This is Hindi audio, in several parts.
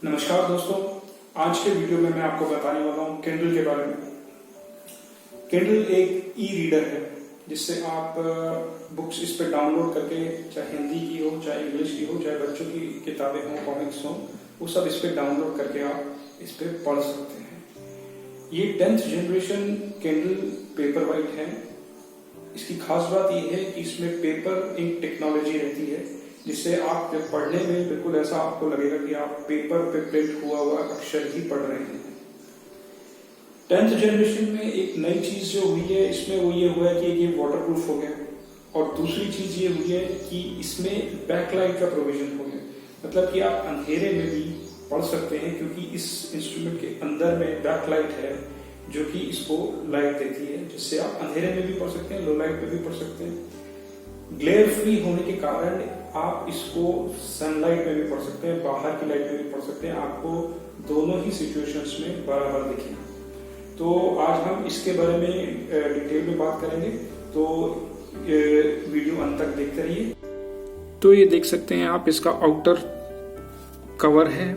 नमस्कार दोस्तों, आज के वीडियो में मैं आपको बताने वाला हूँ किंडल के बारे में। किंडल एक ई रीडर है जिससे आप बुक्स इस पर डाउनलोड करके, चाहे हिंदी की हो, चाहे इंग्लिश की हो, चाहे बच्चों की किताबें हों, कॉमिक्स हों, वो सब इस पर डाउनलोड करके आप इस पर पढ़ सकते हैं। ये 10th generation Kindle paper white है। इसकी खास बात यह है कि इसमें पेपर इंक टेक्नोलॉजी रहती है, जिससे आप जब पढ़ने में बिल्कुल ऐसा आपको लगेगा कि आप पेपर पे प्रिंट हुआ हुआ अक्षर ही पढ़ रहे हैं। 10th जनरेशन में एक नई चीज जो हुई है इसमें वो ये हुआ है कि ये वाटरप्रूफ हो गया, और दूसरी चीज ये हुई है कि इसमें बैकलाइट का प्रोविजन हो गया। मतलब कि आप अंधेरे में भी पढ़ सकते हैं, क्योंकि इस इंस्ट्रूमेंट के अंदर में बैकलाइट है जो कि इसको लाइट देती है, जिससे आप अंधेरे में भी पढ़ सकते हैं, लो लाइट में भी पढ़ सकते हैं। ग्लेयर फ्री होने के कारण आप इसको सनलाइट में भी पढ़ सकते हैं, बाहर की लाइट में भी पढ़ सकते हैं, आपको दोनों ही सिचुएशंस में बराबर दिखेगा। तो आज हम इसके बारे में डिटेल में बात करेंगे, तो वीडियो अंत तक देखते रहिए। तो ये देख सकते हैं आप, इसका आउटर कवर है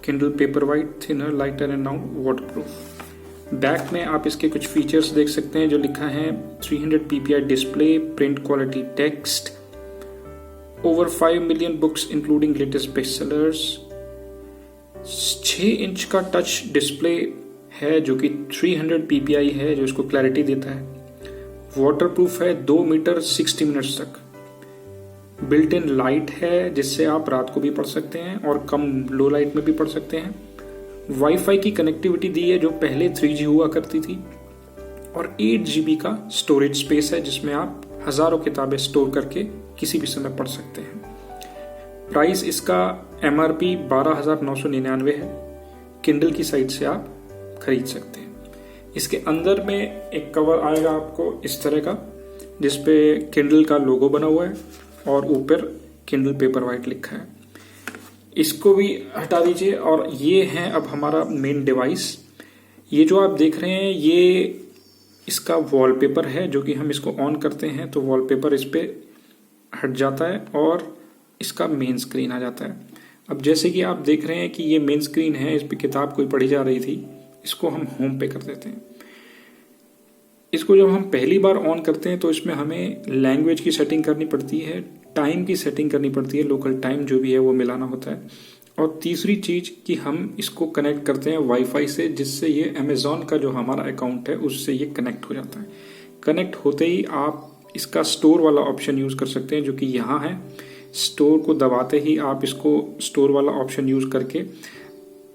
Kindle paper white, thinner, lighter and now waterproof. Back में आप इसके कुछ फीचर्स देख सकते हैं जो लिखा है 300 ppi display, print quality text, over 5 million books including latest best sellers. 6 inch का टच डिस्प्ले है जो कि 300 ppi है, जो इसको क्लैरिटी देता है। वाटरप्रूफ है 2 मीटर 60 मिनट्स तक। बिल्ट इन लाइट है जिससे आप रात को भी पढ़ सकते हैं और कम लो लाइट में भी पढ़ सकते हैं। वाईफाई की कनेक्टिविटी दी है जो पहले 3G हुआ करती थी, और 8 GB का स्टोरेज स्पेस है जिसमें आप हजारों किताबें स्टोर करके किसी भी समय पढ़ सकते हैं। प्राइस इसका MRP 12,999 है। किंडल की साइट से आप खरीद सकते हैं। इसके अंदर में एक कवर आएगा आपको इस तरह का, जिसपे किंडल का लोगो बना हुआ है और ऊपर किंडल पेपर वाइट लिखा है। इसको भी हटा दीजिए, और ये है अब हमारा मेन डिवाइस। ये जो आप देख रहे हैं ये इसका वॉलपेपर है, जो कि हम इसको ऑन करते हैं तो वॉलपेपर इस पे हट जाता है और इसका मेन स्क्रीन आ जाता है। अब जैसे कि आप देख रहे हैं कि ये मेन स्क्रीन है, इस पे किताब कोई पढ़ी जा रही थी, इसको हम होम पे कर देते हैं। इसको जब हम पहली बार ऑन करते हैं तो इसमें हमें लैंग्वेज की सेटिंग करनी पड़ती है, टाइम की सेटिंग करनी पड़ती है, लोकल टाइम जो भी है वो मिलाना होता है, और तीसरी चीज कि हम इसको कनेक्ट करते हैं वाईफाई से, जिससे ये अमेजॉन का जो हमारा अकाउंट है उससे ये कनेक्ट हो जाता है। कनेक्ट होते ही आप इसका स्टोर वाला ऑप्शन यूज कर सकते हैं, जो कि यहाँ है। स्टोर को दबाते ही आप इसको स्टोर वाला ऑप्शन यूज करके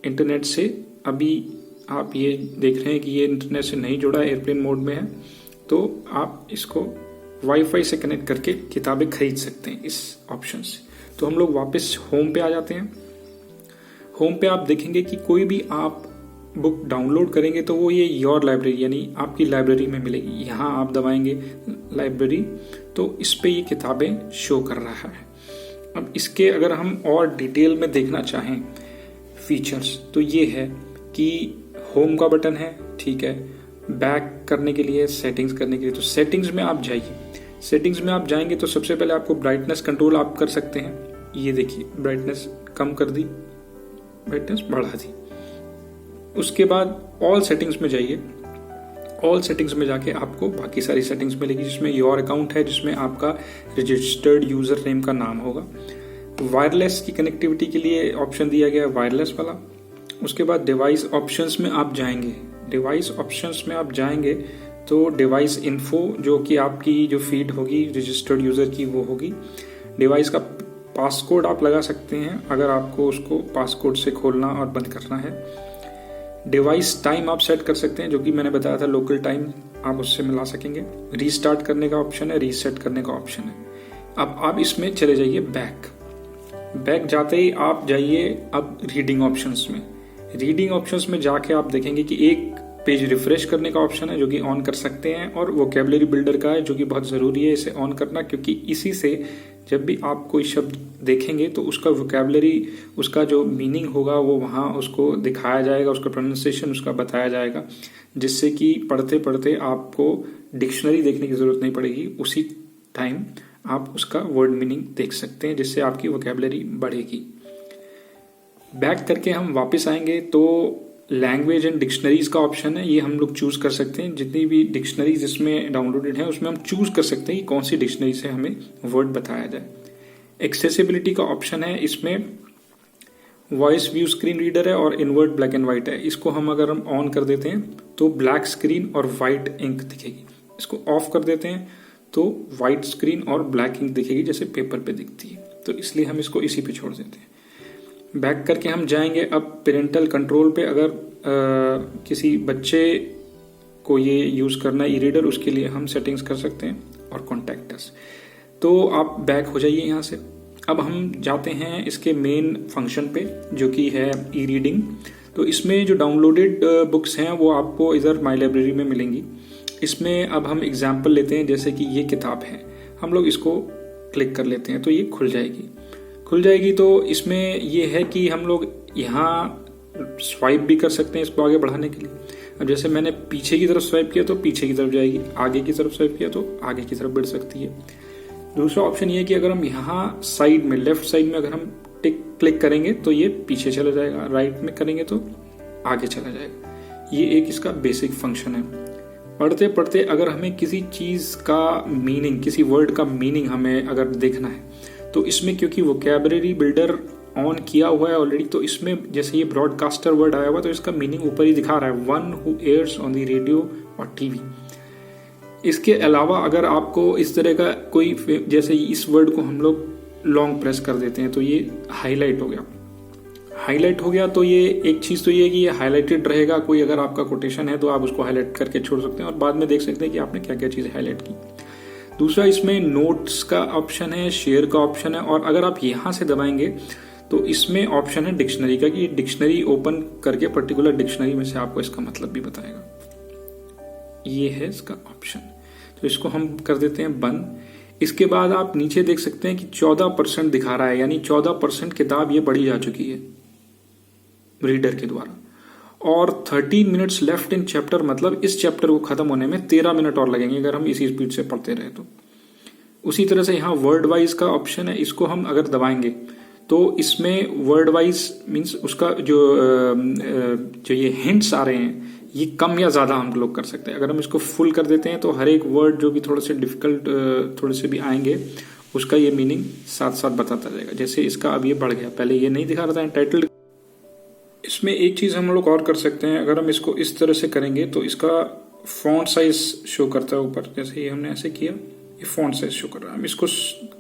इंटरनेट से, अभी आप ये देख रहे हैं कि ये इंटरनेट से नहीं जुड़ा है, एयरप्लेन मोड में है, तो आप इसको वाईफाई से कनेक्ट करके किताबें खरीद सकते हैं इस ऑप्शन से। तो हम लोग वापस होम पे आ जाते हैं। होम पे आप देखेंगे कि कोई भी आप बुक डाउनलोड करेंगे तो वो ये योर लाइब्रेरी यानी आपकी लाइब्रेरी में मिलेगी। यहाँ आप दबाएंगे लाइब्रेरी तो इस पे ये किताबें शो कर रहा है। अब इसके अगर हम और डिटेल में देखना चाहें फीचर्स, तो ये है कि होम का बटन है, ठीक है, बैक करने के लिए, सेटिंग्स करने के लिए। तो सेटिंग्स में आप जाइए। सेटिंग्स में आप जाएंगे तो सबसे पहले आपको ब्राइटनेस कंट्रोल आप कर सकते हैं। ये देखिए, ब्राइटनेस कम कर दी, ब्राइटनेस बढ़ा दी। उसके बाद ऑल सेटिंग्स में जाइए। ऑल सेटिंग्स में जाके आपको बाकी सारी सेटिंग्स मिलेगी, जिसमें योर अकाउंट है, जिसमें आपका रजिस्टर्ड यूजर नेम का नाम होगा। वायरलेस की कनेक्टिविटी के लिए ऑप्शन दिया गया है वायरलेस वाला। उसके बाद डिवाइस ऑप्शंस में आप जाएंगे। डिवाइस ऑप्शंस में आप जाएंगे तो डिवाइस इन्फो, जो कि आपकी जो फीड होगी रजिस्टर्ड यूजर की, वो होगी। डिवाइस का पासकोड आप लगा सकते हैं अगर आपको उसको पासकोड से खोलना और बंद करना है। डिवाइस टाइम आप सेट कर सकते हैं, जो कि मैंने बताया था लोकल टाइम आप उससे मिला सकेंगे। रीस्टार्ट करने का ऑप्शन है, रीसेट करने का ऑप्शन है। अब आप इसमें चले जाइए बैक। बैक जाते ही आप जाइए अब रीडिंग ऑप्शंस में। रीडिंग ऑप्शंस में जाके आप देखेंगे कि एक पेज रिफ्रेश करने का ऑप्शन है जो कि ऑन कर सकते हैं, और वोकैबुलरी बिल्डर का है जो कि बहुत जरूरी है इसे ऑन करना, क्योंकि इसी से जब भी आप कोई शब्द देखेंगे तो उसका वोकैबुलरी, उसका जो मीनिंग होगा वो वहाँ उसको दिखाया जाएगा, उसका प्रोनाउंसिएशन उसका बताया जाएगा, जिससे कि पढ़ते पढ़ते आपको डिक्शनरी देखने की जरूरत नहीं पड़ेगी, उसी टाइम आप उसका वर्ड मीनिंग देख सकते हैं, जिससे आपकी वोकैबुलरी बढ़ेगी। बैक करके हम वापस आएंगे तो लैंग्वेज एंड डिक्शनरीज का ऑप्शन है, ये हम लोग चूज कर सकते हैं। जितनी भी डिक्शनरीज इसमें डाउनलोडेड है उसमें हम चूज कर सकते हैं कि कौन सी डिक्शनरी से हमें वर्ड बताया जाए। एक्सेसिबिलिटी का ऑप्शन है, इसमें वॉइस व्यू स्क्रीन रीडर है और इनवर्ट ब्लैक एंड व्हाइट है। इसको हम अगर हम ऑन कर देते हैं तो ब्लैक स्क्रीन और व्हाइट इंक दिखेगी, इसको ऑफ कर देते हैं तो व्हाइट स्क्रीन और ब्लैक इंक दिखेगी जैसे पेपर पे दिखती है, तो इसलिए हम इसको इसी पे छोड़ देते हैं। बैक करके हम जाएंगे अब पेरेंटल कंट्रोल पे। अगर किसी बच्चे को ये यूज करना है ई रीडर, उसके लिए हम सेटिंग्स कर सकते हैं और कॉन्टैक्ट अस। तो आप बैक हो जाइए यहाँ से। अब हम जाते हैं इसके मेन फंक्शन पे जो कि है ई रीडिंग। तो इसमें जो डाउनलोडेड बुक्स हैं वो आपको इधर माई लाइब्रेरी में मिलेंगी। इसमें अब हम एग्जाम्पल लेते हैं, जैसे कि ये किताब है, हम लोग इसको क्लिक कर लेते हैं तो ये खुल जाएगी। तो इसमें ये है कि हम लोग यहाँ स्वाइप भी कर सकते हैं इसको आगे बढ़ाने के लिए। अब जैसे मैंने पीछे की तरफ स्वाइप किया तो पीछे की तरफ जाएगी, आगे की तरफ स्वाइप किया तो आगे की तरफ बढ़ सकती है। दूसरा ऑप्शन ये है कि अगर हम यहाँ साइड में लेफ्ट साइड में अगर हम क्लिक करेंगे तो ये पीछे चला जाएगा, राइट में करेंगे तो आगे चला जाएगा। ये एक इसका बेसिक फंक्शन है। पढ़ते पढ़ते अगर हमें किसी चीज का मीनिंग, किसी वर्ड का मीनिंग हमें अगर देखना है तो इसमें क्योंकि वोकैबुलरी बिल्डर ऑन किया हुआ है ऑलरेडी, तो इसमें जैसे ये ब्रॉडकास्टर वर्ड आया हुआ तो इसका मीनिंग ऊपर ही दिखा रहा है, one who airs on the radio और टीवी। इसके अलावा अगर आपको इस तरह का कोई, जैसे इस वर्ड को हम लोग लॉन्ग प्रेस कर देते हैं तो ये हाईलाइट हो गया। तो ये एक चीज तो ये है कि ये हाईलाइटेड रहेगा। कोई अगर आपका कोटेशन है तो आप उसको हाईलाइट करके छोड़ सकते हैं और बाद में देख सकते हैं कि आपने क्या क्या चीज हाईलाइट की। दूसरा इसमें नोट्स का ऑप्शन है, शेयर का ऑप्शन है, और अगर आप यहां से दबाएंगे तो इसमें ऑप्शन है डिक्शनरी का, कि डिक्शनरी ओपन करके पर्टिकुलर डिक्शनरी में से आपको इसका मतलब भी बताएगा। ये है इसका ऑप्शन, तो इसको हम कर देते हैं बंद। इसके बाद आप नीचे देख सकते हैं कि 14% दिखा रहा है, यानी 14% किताब ये पढ़ी जा चुकी है रीडर के द्वारा, और 13 मिनट्स लेफ्ट इन चैप्टर, मतलब इस चैप्टर को खत्म होने में 13 मिनट और लगेंगे अगर हम इसी स्पीड से पढ़ते रहे तो। उसी तरह से यहाँ वर्ड वाइज का ऑप्शन है, इसको हम अगर दबाएंगे तो इसमें वर्ड वाइज मीन्स उसका जो ये हिंट्स आ रहे हैं ये कम या ज्यादा हम लोग कर सकते हैं। अगर हम इसको फुल कर देते हैं तो हर एक वर्ड जो भी थोड़े से डिफिकल्ट थोड़े से भी आएंगे उसका ये मीनिंग साथ साथ बताता जाएगा। जैसे इसका अब ये बढ़ गया, पहले ये नहीं दिखा रहा था टाइटल। इसमें एक चीज हम लोग और कर सकते हैं, अगर हम इसको इस तरह से करेंगे तो इसका फॉन्ट साइज शो करता है ऊपर, जैसे ये हमने ऐसे किया, ये फॉन्ट साइज शो कर रहा है। हम इसको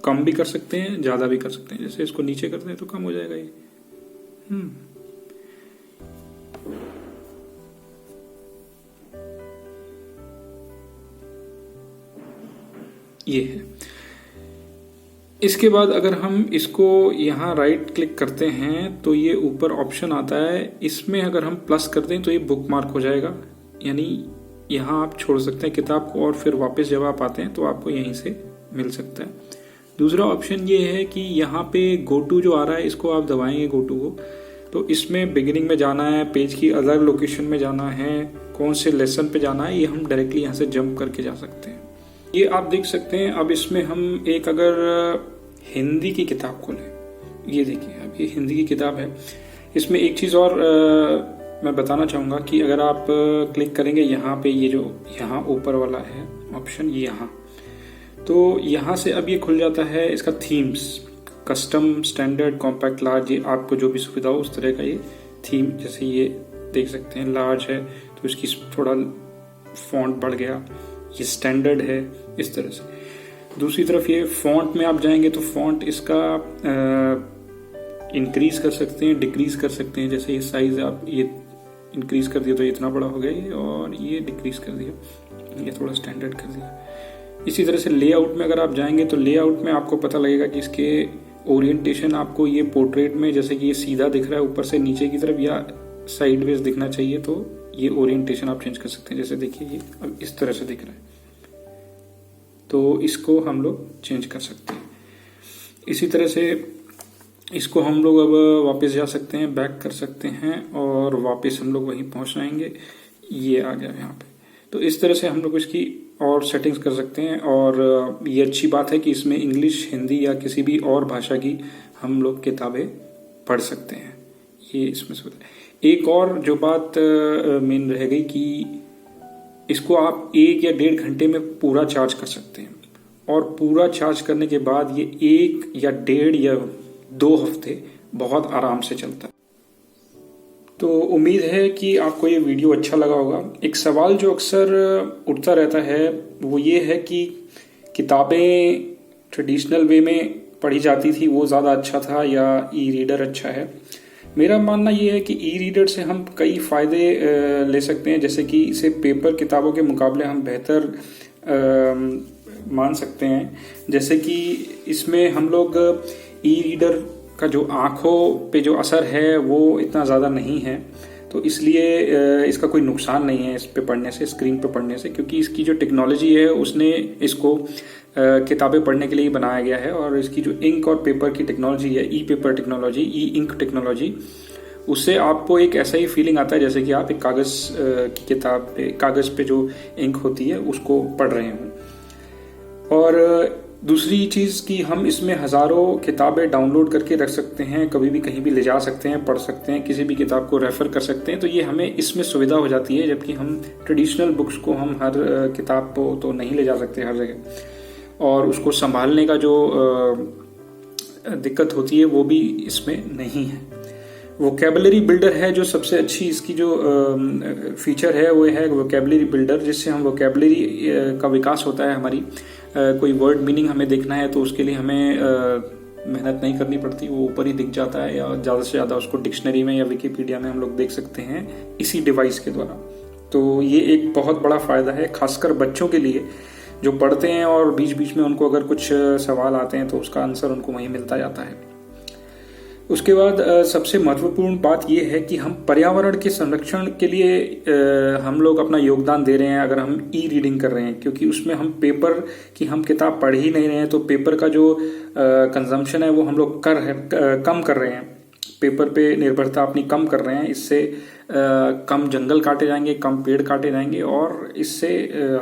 कम भी कर सकते हैं, ज्यादा भी कर सकते हैं। जैसे इसको नीचे करते हैं तो कम हो जाएगा ये। ये है। इसके बाद अगर हम इसको यहाँ राइट क्लिक करते हैं तो ये ऊपर ऑप्शन आता है, इसमें अगर हम प्लस कर दें तो ये बुक मार्क हो जाएगा, यानी यहाँ आप छोड़ सकते हैं किताब को और फिर वापस जब आप आते हैं तो आपको यहीं से मिल सकता है। दूसरा ऑप्शन ये है कि यहाँ पे गो टू जो आ रहा है इसको आप दबाएंगे गो टू को, तो इसमें बिगिनिंग में जाना है, पेज की अदर लोकेशन में जाना है, कौन से लेसन पे जाना है, ये हम डायरेक्टली यहाँ से जंप करके जा सकते हैं। ये आप देख सकते हैं। अब इसमें हम एक अगर हिंदी की किताब खोलें, ये देखिए अब ये हिंदी की किताब है। इसमें एक चीज और मैं बताना चाहूंगा कि अगर आप क्लिक करेंगे यहाँ पे, ये जो यहाँ ऊपर वाला है ऑप्शन यहाँ, तो यहाँ से अब ये खुल जाता है इसका themes, custom, standard, compact, large, ये आपको जो भी सुविधा हो उस तरह का ये थीम। जैसे ये देख सकते हैं लार्ज है तो इसकी थोड़ा फॉन्ट बढ़ गया, ये स्टैंडर्ड है, इस तरह से। दूसरी तरफ ये फॉन्ट में आप जाएंगे तो फॉन्ट इसका इंक्रीज कर सकते हैं, डिक्रीज कर सकते हैं। जैसे ये साइज आप ये इंक्रीज कर दिया तो इतना बड़ा हो गया ये, और ये डिक्रीज कर दिया, ये थोड़ा स्टैंडर्ड कर दिया। इसी तरह से लेआउट में अगर आप जाएंगे तो लेआउट में आपको पता लगेगा कि इसके ओरिएंटेशन आपको ये पोर्ट्रेट में जैसे कि ये सीधा दिख रहा है ऊपर से नीचे की तरफ या साइडवेज दिखना चाहिए, तो ये ओरिएंटेशन आप चेंज कर सकते हैं। जैसे देखिए ये अब इस तरह से दिख रहा है तो इसको हम लोग चेंज कर सकते हैं। इसी तरह से इसको हम लोग अब वापस जा सकते हैं, बैक कर सकते हैं और वापस हम लोग वहीं पहुंच जाएंगे। ये आ गया यहाँ पे। तो इस तरह से हम लोग इसकी और सेटिंग्स कर सकते हैं, और ये अच्छी बात है कि इसमें इंग्लिश, हिंदी या किसी भी और भाषा की हम लोग किताबें पढ़ सकते हैं। ये इसमें से होता है। एक और जो बात मेन रह गई कि इसको आप 1 या 1.5 घंटे में पूरा चार्ज कर सकते हैं, और पूरा चार्ज करने के बाद ये 1 या 1.5 या 2 हफ्ते बहुत आराम से चलता है। तो उम्मीद है कि आपको ये वीडियो अच्छा लगा होगा। एक सवाल जो अक्सर उठता रहता है वो ये है कि किताबें ट्रेडिशनल वे में पढ़ी जाती थी वो ज़्यादा अच्छा था या ई रीडर अच्छा है। मेरा मानना ये है कि ई रीडर से हम कई फ़ायदे ले सकते हैं, जैसे कि इसे पेपर किताबों के मुकाबले हम बेहतर मान सकते हैं। जैसे कि इसमें हम लोग ई रीडर का जो आँखों पे जो असर है वो इतना ज़्यादा नहीं है, तो इसलिए इसका कोई नुकसान नहीं है इस पे पढ़ने से, स्क्रीन पे पढ़ने से, क्योंकि इसकी जो टेक्नोलॉजी है उसने इसको किताबें पढ़ने के लिए ही बनाया गया है। और इसकी जो इंक और पेपर की टेक्नोलॉजी है, ई पेपर टेक्नोलॉजी, ई इंक टेक्नोलॉजी, उससे आपको एक ऐसा ही फीलिंग आता है जैसे कि आप एक कागज़ की किताब पे, कागज़ पे जो इंक होती है उसको पढ़ रहे हों। और दूसरी चीज़ कि हम इसमें हज़ारों किताबें डाउनलोड करके रख सकते हैं, कभी भी कहीं भी ले जा सकते हैं, पढ़ सकते हैं, किसी भी किताब को रेफ़र कर सकते हैं। तो ये हमें इसमें सुविधा हो जाती है, जबकि हम ट्रेडिशनल बुक्स को हम हर किताब को तो नहीं ले जा सकते हर जगह, और उसको संभालने का जो दिक्कत होती है वो भी इसमें नहीं है। वोकैबुलरी बिल्डर है जो सबसे अच्छी इसकी जो फीचर है वो है वोकैबुलरी बिल्डर, जिससे हम वोकैबुलरी का विकास होता है हमारी। कोई वर्ड मीनिंग हमें देखना है तो उसके लिए हमें मेहनत नहीं करनी पड़ती, वो ऊपर ही दिख जाता है, या ज़्यादा से ज़्यादा उसको डिक्शनरी में या विकिपीडिया में हम लोग देख सकते हैं इसी डिवाइस के द्वारा। तो ये एक बहुत बड़ा फ़ायदा है, खासकर बच्चों के लिए जो पढ़ते हैं और बीच बीच में उनको अगर कुछ सवाल आते हैं तो उसका आंसर उनको वहीं मिलता जाता है। उसके बाद सबसे महत्वपूर्ण बात यह है कि हम पर्यावरण के संरक्षण के लिए हम लोग अपना योगदान दे रहे हैं अगर हम ई रीडिंग कर रहे हैं, क्योंकि उसमें हम पेपर की हम किताब पढ़ ही नहीं रहे हैं, तो पेपर का जो कंजम्पशन है वो हम लोग कम कर रहे हैं, पेपर पे निर्भरता अपनी कम कर रहे हैं। इससे कम जंगल काटे जाएंगे, कम पेड़ काटे जाएंगे, और इससे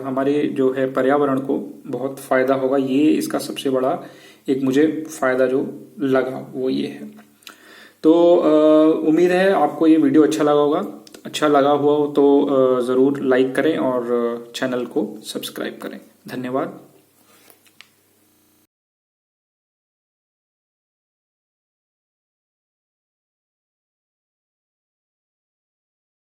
हमारे जो है पर्यावरण को बहुत फ़ायदा होगा। ये इसका सबसे बड़ा एक मुझे फ़ायदा जो लगा वो ये है। तो उम्मीद है आपको ये वीडियो अच्छा लगा होगा। अच्छा लगा हुआ हो तो ज़रूर लाइक करें और चैनल को सब्सक्राइब करें। धन्यवाद।